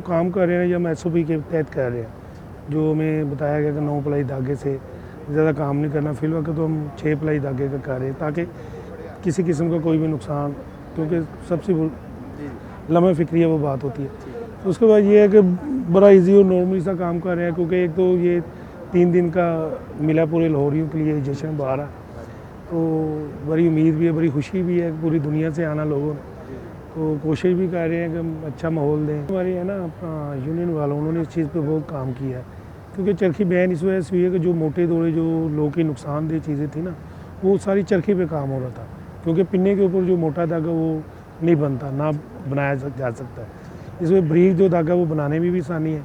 काम कर रहे हैं, ये हम SOP के तहत कर रहे हैं। जो हमें बताया गया कि 9 प्लाई धागे से ज़्यादा काम नहीं करना, फिलहाल तो हम 6 प्लाई धागे का कर रहे हैं, ताकि किसी किस्म का कोई भी नुकसान, क्योंकि सबसे लम्हे फिक्री है वो बात होती है। उसके बाद ये है कि बड़ा इजी और नॉर्मली सा काम कर रहे हैं, क्योंकि एक तो ये 3 दिन का मिला पूरे लाहौरियों के लिए जश्न बहार है, तो बड़ी उम्मीद भी है, बड़ी खुशी भी है, पूरी दुनिया से आना लोगों ने, तो कोशिश भी कर रहे हैं कि हम अच्छा माहौल दें। हमारे है ना अपना यूनियन वालों, उन्होंने इस चीज़ पे बहुत काम किया है, क्योंकि चरखी बैन इस वजह से हुई है कि जो मोटे दौड़े जो लोगों की नुकसानदेह चीज़ें थी ना, वो सारी चरखी पे काम हो रहा था, क्योंकि पिन्ने के ऊपर जो मोटा धागा वो नहीं बनता, ना बनाया जा सकता है। इसमें ब्रीक जो धागा वो बनाने में भी आसानी है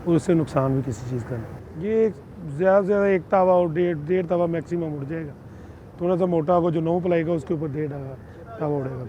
और उससे नुकसान भी किसी चीज़ का नहीं। ये ज़्यादा से ज़्यादा 1 तवा और डेढ़ तवा मैक्सिमम उड़ जाएगा। थोड़ा सा मोटा होगा जो 9 प्लाई का, उसके ऊपर 1.5 तवा उड़ेगा।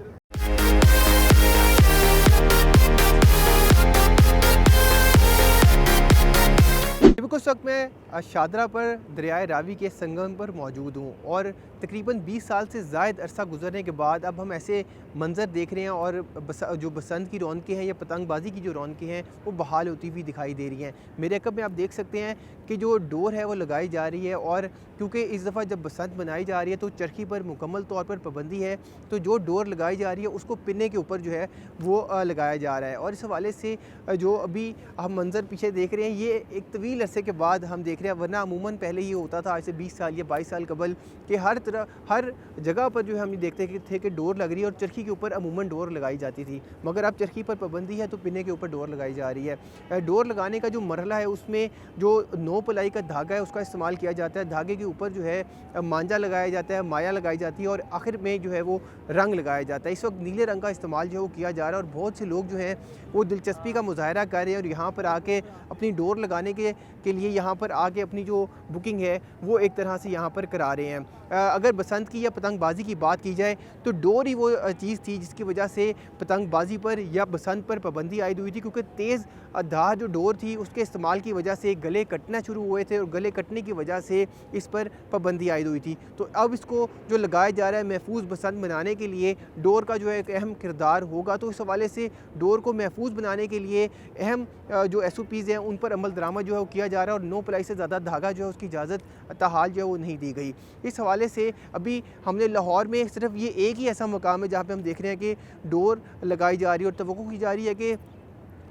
उस वक्त मैं शादरा पर दरियाए रावी के संगम पर मौजूद हूँ और तकरीबन 20 साल से ज़ायद अरसा गुजरने के बाद अब हम ऐसे मंज़र देख रहे हैं और जो बसंत की रौनकें हैं या पतंगबाजी की जो रौनकें हैं वो बहाल होती हुई दिखाई दे रही हैं। मेरे अकब में आप देख सकते हैं कि जो डोर है वो लगाई जा रही है, और क्योंकि इस दफ़ा जब बसंत मनाई जा रही है तो चरखी पर मुकम्मल तौर पर पाबंदी है, तो जो डोर लगाई जा रही है उसको पिन्ने के ऊपर जो है वो लगाया जा रहा है। और इस हवाले से जो अभी हम मंज़र पीछे देख रहे हैं, ये एक तवील अरसे के बाद हम देख रहे हैं, वरना अमूमन पहले ये होता था आज से 20 साल या 22 साल कबल कि हर जगह पर जो है हम देखते थे कि डोर लग रही है और चरखी के ऊपर अमूमन डोर लगाई जाती थी, मगर अब चरखी पर पाबंदी है तो पिन्ने के ऊपर डोर लगाई जा रही है। डोर लगाने का जो मरहला है उसमें जो 9 प्लाई का धागा है उसका इस्तेमाल किया जाता है। धागे के ऊपर जो है मांझा लगाया जाता है, माया लगाई जाती है और आखिर में जो है वो रंग लगाया जाता है। इस वक्त नीले रंग का इस्तेमाल जो है वो किया जा रहा है और बहुत से लोग जो हैं वो दिलचस्पी का मुजाहरा कर रहे हैं और यहाँ पर आके अपनी डोर लगाने के लिए यहाँ पर आके अपनी जो बुकिंग है वो एक तरह से यहाँ पर करा रहे हैं। अगर बसंत की या पतंगबाजी की बात की जाए तो डोर ही वो चीज़ थी जिसकी वजह से पतंगबाजी पर या बसंत पर पाबंदी आयद हुई थी, क्योंकि तेज़ धार जो डोर थी उसके इस्तेमाल की वजह से गले कटना शुरू हुए थे और गले कटने की वजह से इस पर पाबंदी आयद हुई थी। तो अब इसको जो लगाया जा रहा है महफूज बसंत बनाने के लिए डोर का जो है एक अहम किरदार होगा, तो इस हवाले से डोर को महफूज बनाने के लिए अहम जो SOPs हैं उन पर अमल दरामद जो है वो किया जा रहा है और 9 प्लाई से ज़्यादा धागा जो है उसकी इजाज़त ताहाल जो है वो नहीं दी गई। इस हवाले से अभी हमने लाहौर में सिर्फ ये एक ही ऐसा मकाम है जहाँ पे हम देख रहे हैं कि डोर लगाई जा रही है और तवक्को की जा रही है कि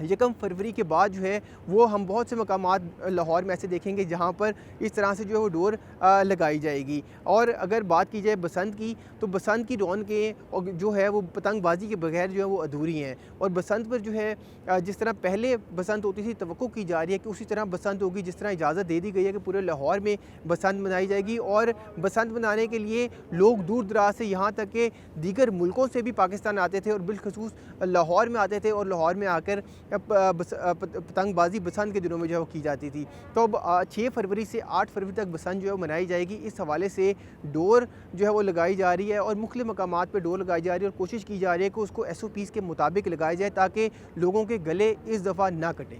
1 फरवरी के बाद जो है वो हम बहुत से मकामात लाहौर में ऐसे देखेंगे जहाँ पर इस तरह से जो है वो डोर लगाई जाएगी। और अगर बात की जाए बसंत की, तो बसंत की रौनकें जो है वो पतंगबाजी के बगैर जो है वो अधूरी हैं और बसंत पर जो है जिस तरह पहले बसंत होती थी तवक्को की जा रही है कि उसी तरह बसंत होगी, जिस तरह इजाज़त दे दी गई है कि पूरे लाहौर में बसंत मनाई जाएगी। और बसंत मनाने के लिए लोग दूर दराज से यहाँ तक कि दीगर मुल्कों से भी पाकिस्तान आते थे और बिलखसूस लाहौर में आते थे और लाहौर में आकर पतंगबाजी बसंत के दिनों में जो है वो की जाती थी। तो अब 6 फरवरी से 8 फरवरी तक बसंत जो है मनाई जाएगी। इस हवाले से डोर जो है वो लगाई जा रही है और मुख्तलिफ मकामात पर डोर लगाई जा रही है और कोशिश की जा रही है कि उसको SOPs के मुताबिक लगाया जाए ताकि लोगों के गले इस दफ़ा ना कटें।